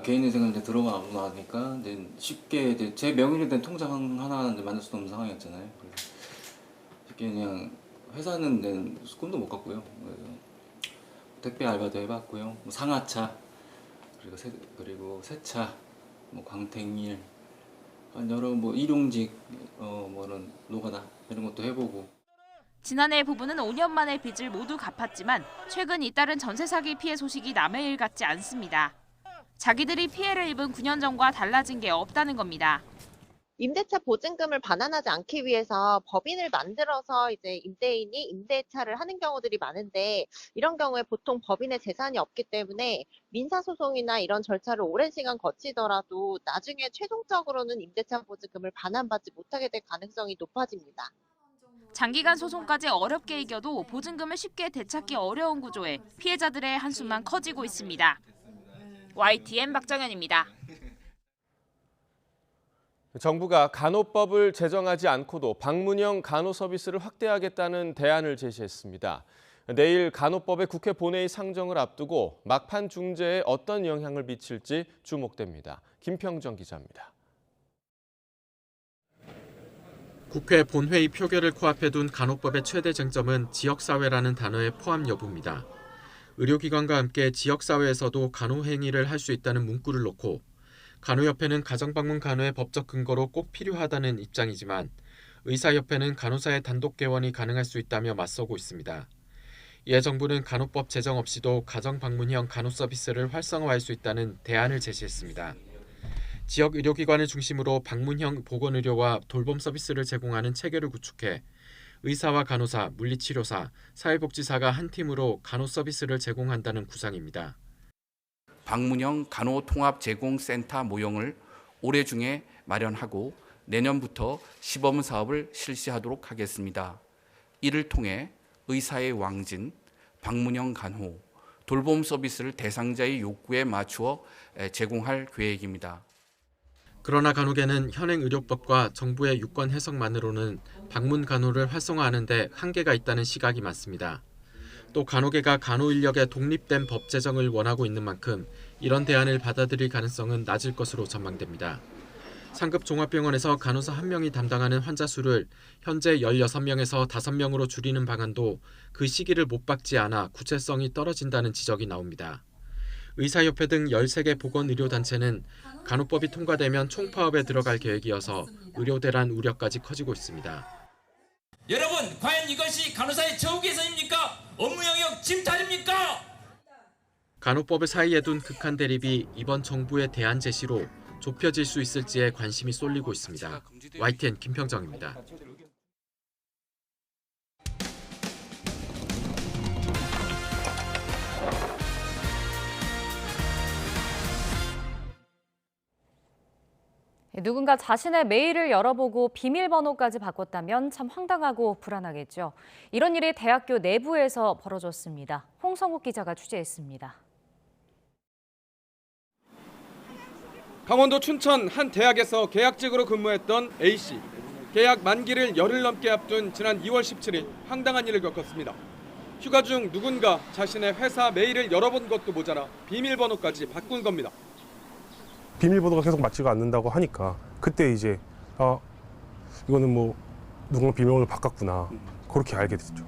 개인회생을 이제 들어가고 나니까 이제 쉽게 이제 제 명의로 된 통장 하나 이제 만들 수 없는 상황이었잖아요. 그래서 쉽게 그냥 회사는 꿈도 못 꿨고요. 택배 알바도 해봤고요. 뭐 상하차 그리고 세차, 뭐 광택일, 여러 뭐 일용직, 뭐는 노가다 이런 것도 해보고. 지난해 부부는 5년 만에 빚을 모두 갚았지만 최근 잇따른 전세 사기 피해 소식이 남의 일 같지 않습니다. 자기들이 피해를 입은 9년 전과 달라진 게 없다는 겁니다. 임대차 보증금을 반환하지 않기 위해서 법인을 만들어서 이제 임대인이 임대차를 하는 경우들이 많은데 이런 경우에 보통 법인의 재산이 없기 때문에 민사소송이나 이런 절차를 오랜 시간 거치더라도 나중에 최종적으로는 임대차 보증금을 반환받지 못하게 될 가능성이 높아집니다. 장기간 소송까지 어렵게 이겨도 보증금을 쉽게 되찾기 어려운 구조에 피해자들의 한숨만 커지고 있습니다. YTN 박정현입니다. 정부가 간호법을 제정하지 않고도 방문형 간호 서비스를 확대하겠다는 대안을 제시했습니다. 내일 간호법의 국회 본회의 상정을 앞두고 막판 중재에 어떤 영향을 미칠지 주목됩니다. 김평정 기자입니다. 국회 본회의 표결을 코앞에 둔 간호법의 최대 쟁점은 지역사회라는 단어의 포함 여부입니다. 의료기관과 함께 지역사회에서도 간호행위를 할 수 있다는 문구를 놓고 간호협회는 가정방문 간호의 법적 근거로 꼭 필요하다는 입장이지만 의사협회는 간호사의 단독 개원이 가능할 수 있다며 맞서고 있습니다. 이에 정부는 간호법 제정 없이도 가정방문형 간호 서비스를 활성화할 수 있다는 대안을 제시했습니다. 지역 의료기관을 중심으로 방문형 보건의료와 돌봄 서비스를 제공하는 체계를 구축해 의사와 간호사, 물리치료사, 사회복지사가 한 팀으로 간호 서비스를 제공한다는 구상입니다. 방문형 간호통합제공센터 모형을 올해 중에 마련하고 내년부터 시범 사업을 실시하도록 하겠습니다. 이를 통해 의사의 왕진, 방문형 간호, 돌봄 서비스를 대상자의 욕구에 맞추어 제공할 계획입니다. 그러나 간호계는 현행 의료법과 정부의 유권 해석만으로는 방문 간호를 활성화하는 데 한계가 있다는 시각이 많습니다. 또 간호계가 간호 인력의 독립된 법 제정을 원하고 있는 만큼 이런 대안을 받아들일 가능성은 낮을 것으로 전망됩니다. 상급 종합병원에서 간호사 1명이 담당하는 환자 수를 현재 16명에서 5명으로 줄이는 방안도 그 시기를 못 박지 않아 구체성이 떨어진다는 지적이 나옵니다. 의사협회 등 13개 보건의료단체는 간호법이 통과되면 총파업에 들어갈 계획이어서 의료대란 우려까지 커지고 있습니다. 여러분, 과연 이것이 간호사의 처우 개선입니까? 업무 영역 침탈입니까? 간호법을 사이에 둔 극한 대립이 이번 정부의 대안 제시로 좁혀질 수 있을지에 관심이 쏠리고 있습니다. YTN 김평정입니다. 누군가 자신의 메일을 열어보고 비밀번호까지 바꿨다면 참 황당하고 불안하겠죠. 이런 일이 대학교 내부에서 벌어졌습니다. 홍성욱 기자가 취재했습니다. 강원도 춘천 한 대학에서 계약직으로 근무했던 A씨. 계약 만기를 열흘 넘게 앞둔 지난 2월 17일 황당한 일을 겪었습니다. 휴가 중 누군가 자신의 회사 메일을 열어본 것도 모자라 비밀번호까지 바꾼 겁니다. 비밀번호가 계속 맞지가 않는다고 하니까 그때 이제 이거는 뭐 누군가 비밀번호를 바꿨구나 그렇게 알게 됐죠.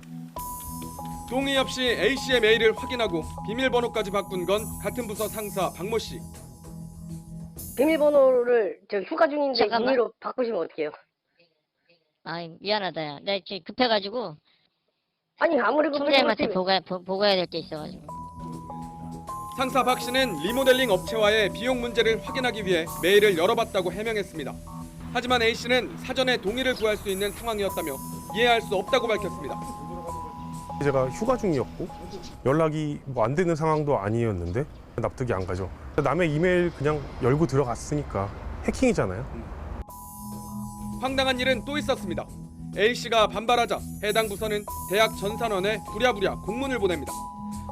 동의 없이 A씨의 메일을 확인하고 비밀번호까지 바꾼 건 같은 부서 상사 박모 씨. 비밀번호를 저 휴가 중인데 임의로 바꾸시면 어떡해요? 미안하다 야. 나 지금 급해가지고. 아니 아무리 총장님한테 보고해야 될 게 있어가지고. 상사 박 씨는 리모델링 업체와의 비용 문제를 확인하기 위해 메일을 열어봤다고 해명했습니다. 하지만 A 씨는 사전에 동의를 구할 수 있는 상황이었다며 이해할 수 없다고 밝혔습니다. 제가 휴가 중이었고 연락이 뭐 안 되는 상황도 아니었는데 납득이 안 가죠. 남의 이메일 그냥 열고 들어갔으니까 해킹이잖아요. 황당한 일은 또 있었습니다. A 씨가 반발하자 해당 부서는 대학 전산원에 부랴부랴 공문을 보냅니다.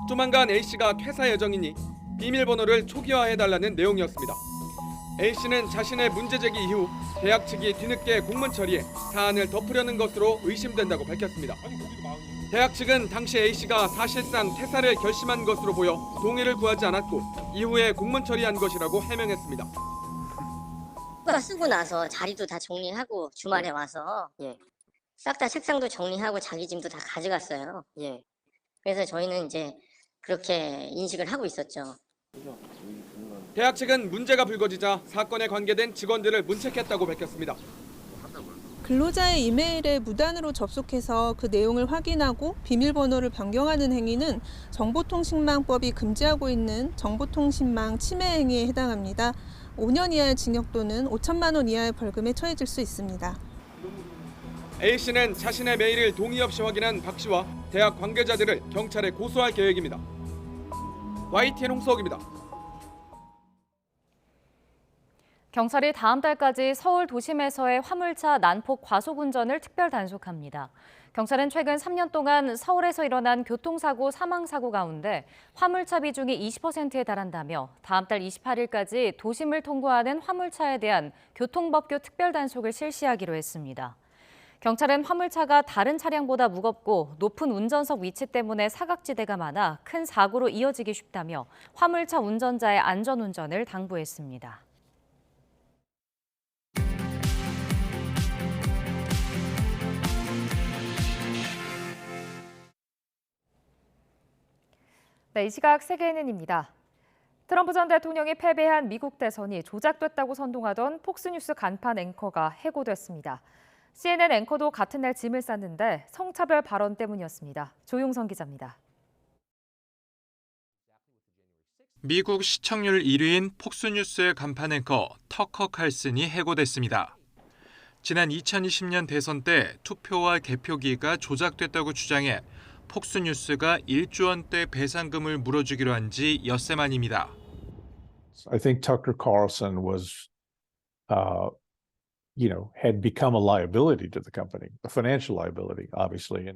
조만간 A 씨가 퇴사 예정이니 비밀번호를 초기화해달라는 내용이었습니다. A 씨는 자신의 문제 제기 이후 대학 측이 뒤늦게 공문 처리해 사안을 덮으려는 것으로 의심된다고 밝혔습니다. 대학 측은 당시 A 씨가 사실상 퇴사를 결심한 것으로 보여 동의를 구하지 않았고 이후에 공문 처리한 것이라고 해명했습니다. 휴가 쓰고 나서 자리도 다 정리하고 주말에 와서 싹 다 책상도 정리하고 자기 짐도 다 가져갔어요. 그래서 저희는 이제 그렇게 인식을 하고 있었죠. 대학 측은 문제가 불거지자 사건에 관계된 직원들을 문책했다고 밝혔습니다. 근로자의 이메일에 무단으로 접속해서 그 내용을 확인하고 비밀번호를 변경하는 행위는 정보통신망법이 금지하고 있는 정보통신망 침해 행위에 해당합니다. 5년 이하의 징역 또는 5천만 원 이하의 벌금에 처해질 수 있습니다. A 씨는 자신의 메일을 동의 없이 확인한 박 씨와 대학 관계자들을 경찰에 고소할 계획입니다. YTN 홍석입니다. 경찰이 다음 달까지 서울 도심에서의 화물차 난폭 과속 운전을 특별 단속합니다. 경찰은 최근 3년 동안 서울에서 일어난 교통사고 사망사고 가운데 화물차 비중이 20%에 달한다며 다음 달 28일까지 도심을 통과하는 화물차에 대한 교통법규 특별 단속을 실시하기로 했습니다. 경찰은 화물차가 다른 차량보다 무겁고 높은 운전석 위치 때문에 사각지대가 많아 큰 사고로 이어지기 쉽다며 화물차 운전자의 안전운전을 당부했습니다. 네, 이 시각 세계인입니다. 트럼프 전 대통령이 패배한 미국 대선이 조작됐다고 선동하던 폭스뉴스 간판 앵커가 해고됐습니다. CNN 앵커도 같은 날 짐을 쌌는데 성차별 발언 때문이었습니다. 조용선 기자입니다. 미국 시청률 1위인 폭스뉴스의 간판 앵커 터커 칼슨이 해고됐습니다. 지난 2020년 대선 때 투표와 개표기가 조작됐다고 주장해 폭스뉴스가 1조 원대 배상금을 물어주기로 한 지 엿새 만입니다. I think Tucker Carlson was, had become a liability to the company, a financial liability, obviously.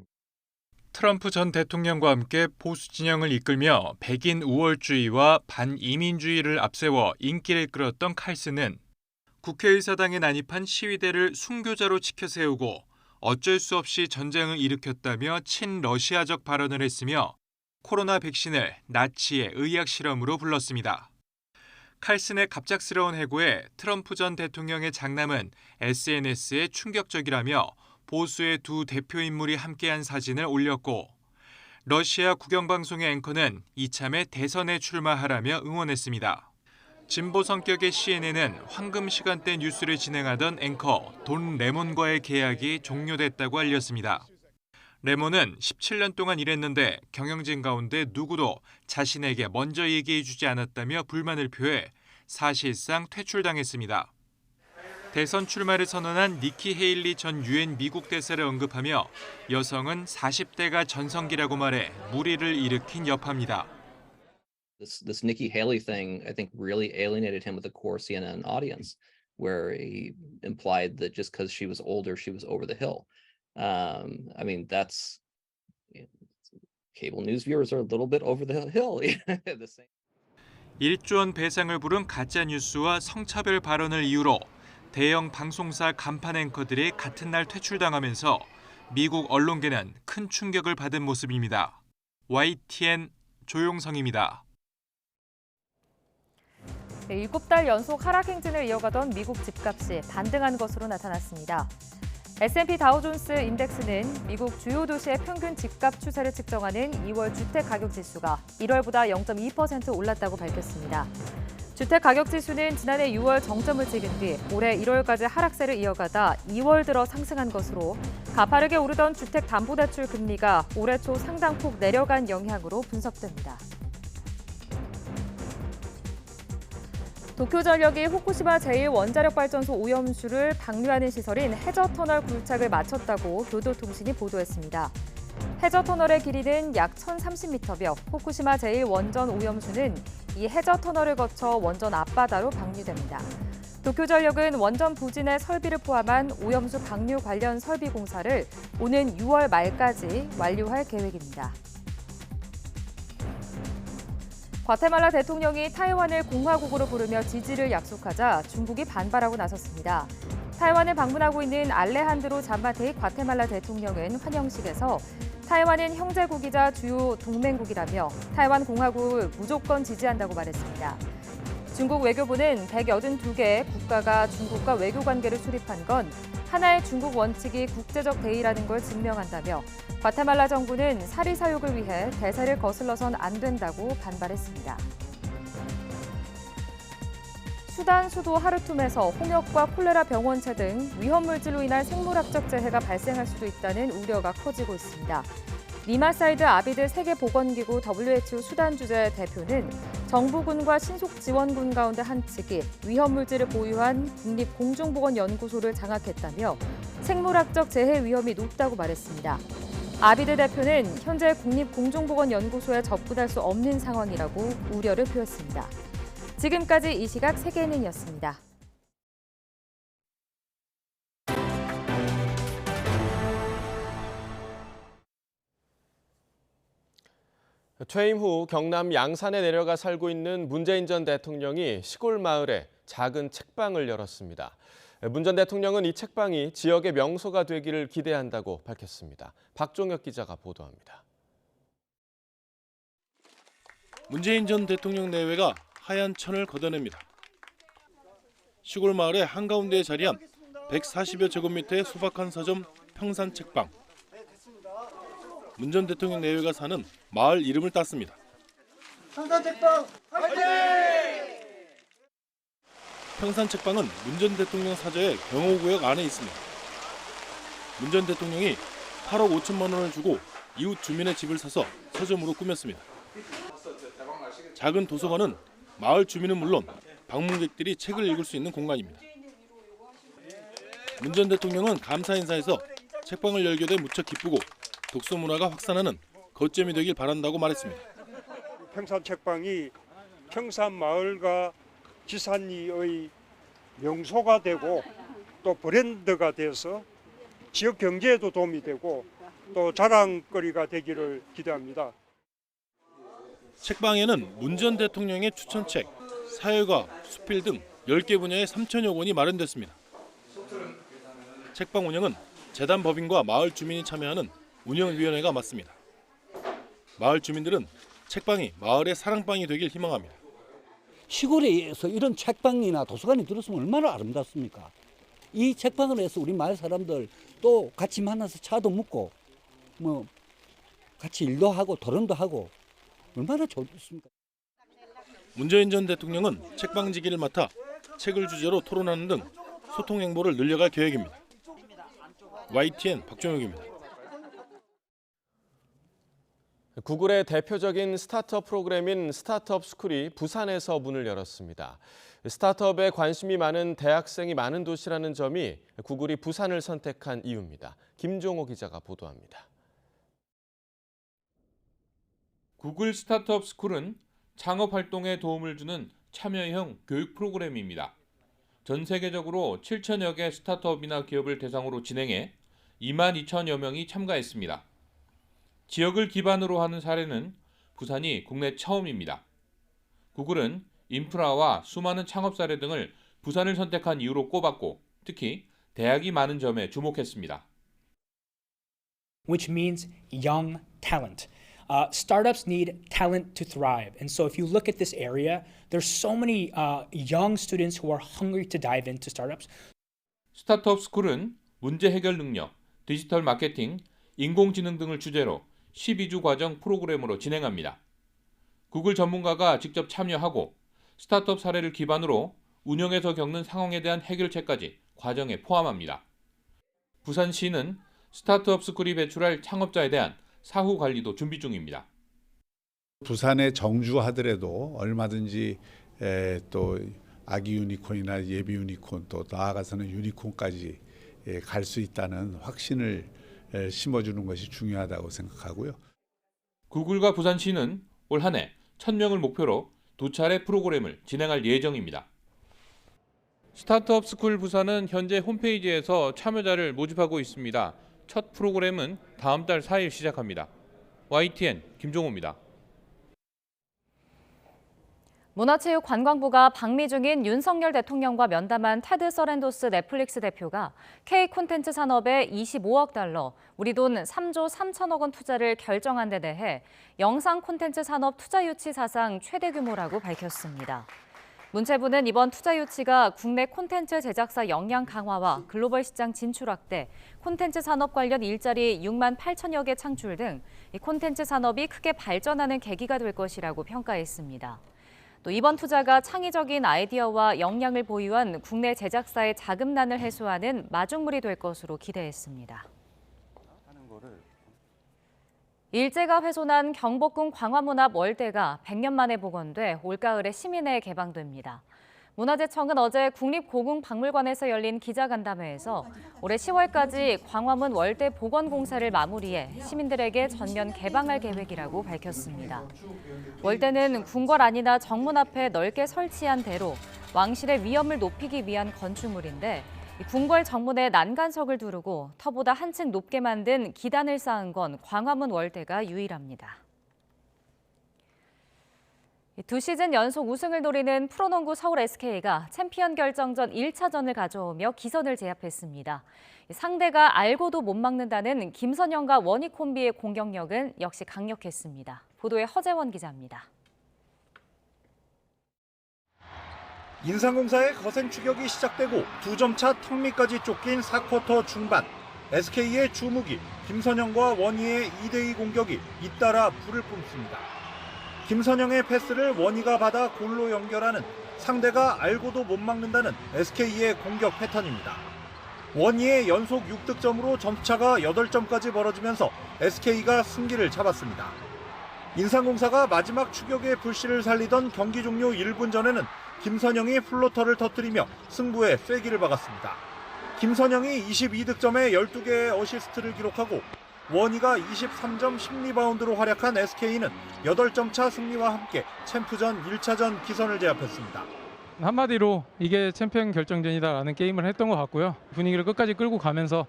트럼프 전 대통령과 함께 보수 진영을 이끌며 백인 우월주의와 반이민주의를 앞세워 인기를 끌었던 칼슨은 국회의사당에 난입한 시위대를 순교자로 치켜세우고 어쩔 수 없이 전쟁을 일으켰다며 친러시아적 발언을 했으며 코로나 백신을 나치의 의학 실험으로 불렀습니다. 칼슨의 갑작스러운 해고에 트럼프 전 대통령의 장남은 SNS에 충격적이라며 보수의 두 대표 인물이 함께한 사진을 올렸고 러시아 국영방송의 앵커는 이참에 대선에 출마하라며 응원했습니다. 진보 성격의 CNN은 황금 시간대 뉴스를 진행하던 앵커 돈 레몬과의 계약이 종료됐다고 알렸습니다. 레몬은 17년 동안 일했는데 경영진 가운데 누구도 자신에게 먼저 얘기해주지 않았다며 불만을 표해 사실상 퇴출당했습니다. 대선 출마를 선언한 니키 헤일리 전 유엔 미국 대사를 언급하며 여성은 40대가 전성기라고 말해 물의를 일으킨 여파입니다. This Nikki Haley thing, I think, really alienated him with the core CNN audience, where he implied that just because she was older, she was over the hill. I mean, that's cable news viewers are a little bit over the hill. 1조 원 배상을 부른 가짜 뉴스와 성차별 발언을 이유로 대형 방송사 간판 앵커들이 같은 날 퇴출당하면서 미국 언론계는 큰 충격을 받은 모습입니다. YTN 조용성입니다. 7달 연속 하락 행진을 이어가던 미국 집값이 반등한 것으로 나타났습니다. S&P 다우존스 인덱스는 미국 주요 도시의 평균 집값 추세를 측정하는 2월 주택가격지수가 1월보다 0.2% 올랐다고 밝혔습니다. 주택가격지수는 지난해 6월 정점을 찍은 뒤 올해 1월까지 하락세를 이어가다 2월 들어 상승한 것으로 가파르게 오르던 주택담보대출 금리가 올해 초 상당폭 내려간 영향으로 분석됩니다. 도쿄전력이 후쿠시마 제1원자력발전소 오염수를 방류하는 시설인 해저터널 굴착을 마쳤다고 교도통신이 보도했습니다. 해저터널의 길이는 약 1,030m며 후쿠시마 제1원전 오염수는 이 해저터널을 거쳐 원전 앞바다로 방류됩니다. 도쿄전력은 원전 부진의 설비를 포함한 오염수 방류 관련 설비 공사를 오는 6월 말까지 완료할 계획입니다. 과테말라 대통령이 타이완을 공화국으로 부르며 지지를 약속하자 중국이 반발하고 나섰습니다. 타이완을 방문하고 있는 알레한드로 잠마테이 과테말라 대통령은 환영식에서 타이완은 형제국이자 주요 동맹국이라며 타이완 공화국을 무조건 지지한다고 말했습니다. 중국 외교부는 182개의 국가가 중국과 외교 관계를 수립한 건 하나의 중국 원칙이 국제적 대의라는 걸 증명한다며 과테말라 정부는 사리 사욕을 위해 대세를 거슬러선 안 된다고 반발했습니다. 수단 수도 하르툼에서 홍역과 콜레라 병원체 등 위험물질로 인한 생물학적 재해가 발생할 수도 있다는 우려가 커지고 있습니다. 리마사이드 아비드 세계보건기구 WHO 수단 주재 대표는 정부군과 신속지원군 가운데 한 측이 위험물질을 보유한 국립공중보건연구소를 장악했다며 생물학적 재해 위험이 높다고 말했습니다. 아비드 대표는 현재 국립공중보건연구소에 접근할 수 없는 상황이라고 우려를 표했습니다. 지금까지 이 시각 세계인이었습니다. 퇴임 후 경남 양산에 내려가 살고 있는 문재인 전 대통령이 시골 마을에 작은 책방을 열었습니다. 문 전 대통령은 이 책방이 지역의 명소가 되기를 기대한다고 밝혔습니다. 박종혁 기자가 보도합니다. 문재인 전 대통령 내외가 하얀 천을 걷어냅니다. 시골 마을의 한가운데에 자리한 140여 제곱미터의 소박한 서점 평산 책방. 문 전 대통령 내외가 사는 마을 이름을 땄습니다. 평산 책방 화이팅! 평산 책방은 문 전 대통령 사저의 경호구역 안에 있습니다. 문 전 대통령이 8억 5천만 원을 주고 이웃 주민의 집을 사서 서점으로 꾸몄습니다. 작은 도서관은 마을 주민은 물론 방문객들이 책을 읽을 수 있는 공간입니다. 문 전 대통령은 감사 인사에서 책방을 열게 돼 무척 기쁘고 독서 문화가 확산하는 거점이 되길 바란다고 말했습니다. 평산 책방이 평산 마을과 지산리의 명소가 되고 또 브랜드가 돼서 지역 경제에도 도움이 되고 또 자랑거리가 되기를 기대합니다. 책방에는 문 전 대통령의 추천책, 사회과, 수필 등 10개 분야의 3천여 권이 마련됐습니다. 책방 운영은 재단 법인과 마을 주민이 참여하는 운영위원회가 맡습니다. 마을 주민들은 책방이 마을의 사랑방이 되길 희망합니다. 시골에서 이런 책방이나 도서관이 들었으면 얼마나 아름답습니까? 이 책방을 해서 우리 마을 사람들 또 같이 만나서 차도 묻고 뭐 같이 일도 하고 토론도 하고 얼마나 좋습니까? 문재인 전 대통령은 책방지기를 맡아 책을 주제로 토론하는 등 소통 행보를 늘려갈 계획입니다. YTN 박종혁입니다. 구글의 대표적인 스타트업 프로그램인 스타트업 스쿨이 부산에서 문을 열었습니다. 스타트업에 관심이 많은 대학생이 많은 도시라는 점이 구글이 부산을 선택한 이유입니다. 김종호 기자가 보도합니다. 구글 스타트업 스쿨은 창업 활동에 도움을 주는 참여형 교육 프로그램입니다. 전 세계적으로 7천여 개 스타트업이나 기업을 대상으로 진행해 22,000여 명이 참가했습니다. 지역을 기반으로 하는 사례는 부산이 국내 처음입니다. 구글은 인프라와 수많은 창업 사례 등을 부산을 선택한 이유로 꼽았고 특히 대학이 많은 점에 주목했습니다. Which means young talent. Startups need talent to thrive. And so if you look at this area, there's so many young students who are hungry to dive into startups. 스타트업 스쿨은 문제 해결 능력, 디지털 마케팅, 인공지능 등을 주제로 12주 과정 프로그램으로 진행합니다. 구글 전문가가 직접 참여하고 스타트업 사례를 기반으로 운영에서 겪는 상황에 대한 해결책까지 과정에 포함합니다. 부산시는 스타트업 스쿨이 배출할 창업자에 대한 사후 관리도 준비 중입니다. 부산에 정주하더라도 얼마든지 또 아기 유니콘이나 예비 유니콘 또 나아가서는 유니콘까지 갈 수 있다는 확신을 심어주는 것이 중요하다고 생각하고요. 구글과 부산시는 올 한 해 1,000명을 목표로 2차례 프로그램을 진행할 예정입니다. 스타트업 스쿨 부산은 현재 홈페이지에서 참여자를 모집하고 있습니다. 첫 프로그램은 다음 달 4일 시작합니다. YTN 김종호입니다. 문화체육관광부가 방미 중인 윤석열 대통령과 면담한 테드 서렌도스 넷플릭스 대표가 K 콘텐츠 산업에 25억 달러, 우리 돈 3조 3천억 원 투자를 결정한 데 대해 영상 콘텐츠 산업 투자 유치 사상 최대 규모라고 밝혔습니다. 문체부는 이번 투자 유치가 국내 콘텐츠 제작사 역량 강화와 글로벌 시장 진출 확대, 콘텐츠 산업 관련 일자리 6만 8천여 개 창출 등 이 콘텐츠 산업이 크게 발전하는 계기가 될 것이라고 평가했습니다. 또 이번 투자가 창의적인 아이디어와 역량을 보유한 국내 제작사의 자금난을 해소하는 마중물이 될 것으로 기대했습니다. 일제가 훼손한 경복궁 광화문 앞 월대가 100년 만에 복원돼 올가을에 시민회에 개방됩니다. 문화재청은 어제 국립고궁박물관에서 열린 기자간담회에서 올해 10월까지 광화문 월대 복원 공사를 마무리해 시민들에게 전면 개방할 계획이라고 밝혔습니다. 월대는 궁궐 안이나 정문 앞에 넓게 설치한 대로 왕실의 위엄을 높이기 위한 건축물인데 궁궐 정문에 난간석을 두르고 터보다 한층 높게 만든 기단을 쌓은 건 광화문 월대가 유일합니다. 2시즌 연속 우승을 노리는 프로농구 서울 SK가 챔피언 결정전 1차전을 가져오며 기선을 제압했습니다. 상대가 알고도 못 막는다는 김선영과 원희 콤비의 공격력은 역시 강력했습니다. 보도에 허재원 기자입니다. 인상공사의 거센 추격이 시작되고 2점차 턱밑까지 쫓긴 4쿼터 중반. SK의 주무기 김선영과 원희의 2대2 공격이 잇따라 불을 뿜습니다. 김선영의 패스를 원희가 받아 골로 연결하는 상대가 알고도 못 막는다는 SK의 공격 패턴입니다. 원희의 연속 6득점으로 점수차가 8점까지 벌어지면서 SK가 승기를 잡았습니다. 인상공사가 마지막 추격의 불씨를 살리던 경기 종료 1분 전에는 김선영이 플로터를 터뜨리며 승부에 쐐기를 박았습니다. 김선영이 22득점에 12개의 어시스트를 기록하고 원희가 23점 10리바운드로 활약한 SK는 8점 차 승리와 함께 챔프전 1차전 기선을 제압했습니다. 한마디로 이게 챔피언 결정전이다라는 게임을 했던 것 같고요. 분위기를 끝까지 끌고 가면서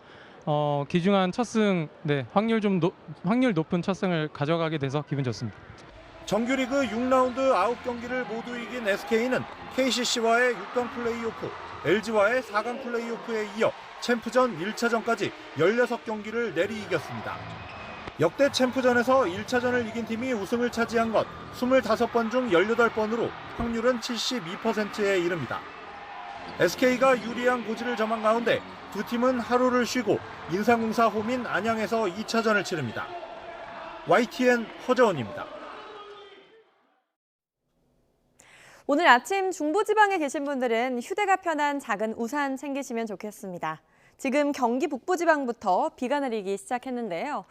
귀중한 첫승, 확률 높은 첫승을 가져가게 돼서 기분 좋습니다. 정규리그 6라운드 9경기를 모두 이긴 SK는 KCC와의 6강 플레이오프, LG와의 4강 플레이오프에 이어 챔프전 1차전까지 16경기를 내리 이겼습니다. 역대 챔프전에서 1차전을 이긴 팀이 우승을 차지한 것 25번 중 18번으로 확률은 72%에 이릅니다. SK가 유리한 고지를 점한 가운데 두 팀은 하루를 쉬고 인상공사 홈인 안양에서 2차전을 치릅니다. YTN 허재원입니다. 오늘 아침 중부지방에 계신 분들은 휴대가 편한 작은 우산 챙기시면 좋겠습니다. 지금 경기 북부지방부터 비가 내리기 시작했는데요.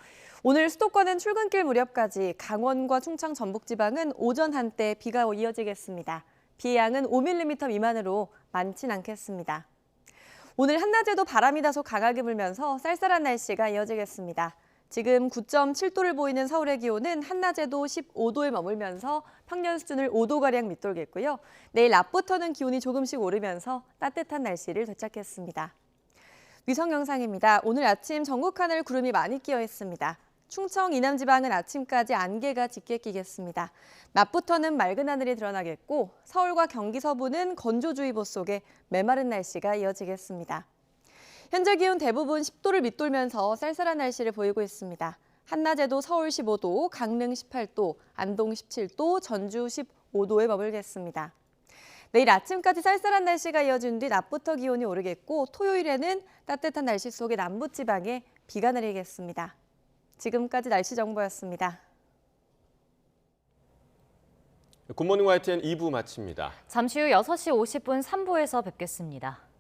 오늘 수도권은 출근길 무렵까지 강원과 충청 전북지방은 오전 한때 비가 이어지겠습니다. 비의 양은 5mm 미만으로 많진 않겠습니다. 오늘 한낮에도 바람이 다소 강하게 불면서 쌀쌀한 날씨가 이어지겠습니다. 지금 9.7도를 보이는 서울의 기온은 한낮에도 15도에 머물면서 평년 수준을 5도가량 밑돌겠고요. 내일 낮부터는 기온이 조금씩 오르면서 따뜻한 날씨를 되찾겠습니다. 위성 영상입니다. 오늘 아침 전국 하늘 구름이 많이 끼어 있습니다. 충청 이남 지방은 아침까지 안개가 짙게 끼겠습니다. 낮부터는 맑은 하늘이 드러나겠고 서울과 경기 서부는 건조주의보 속에 메마른 날씨가 이어지겠습니다. 현재 기온 대부분 10도를 밑돌면서 쌀쌀한 날씨를 보이고 있습니다. 한낮에도 서울 15도, 강릉 18도, 안동 17도, 전주 15도에 머물겠습니다. 내일 아침까지 쌀쌀한 날씨가 이어진 뒤 낮부터 기온이 오르겠고 토요일에는 따뜻한 날씨 속에 남부지방에 비가 내리겠습니다. 지금까지 날씨 정보였습니다. 굿모닝 YTN 2부 마칩니다. 잠시 후 6시 50분 3부에서 뵙겠습니다.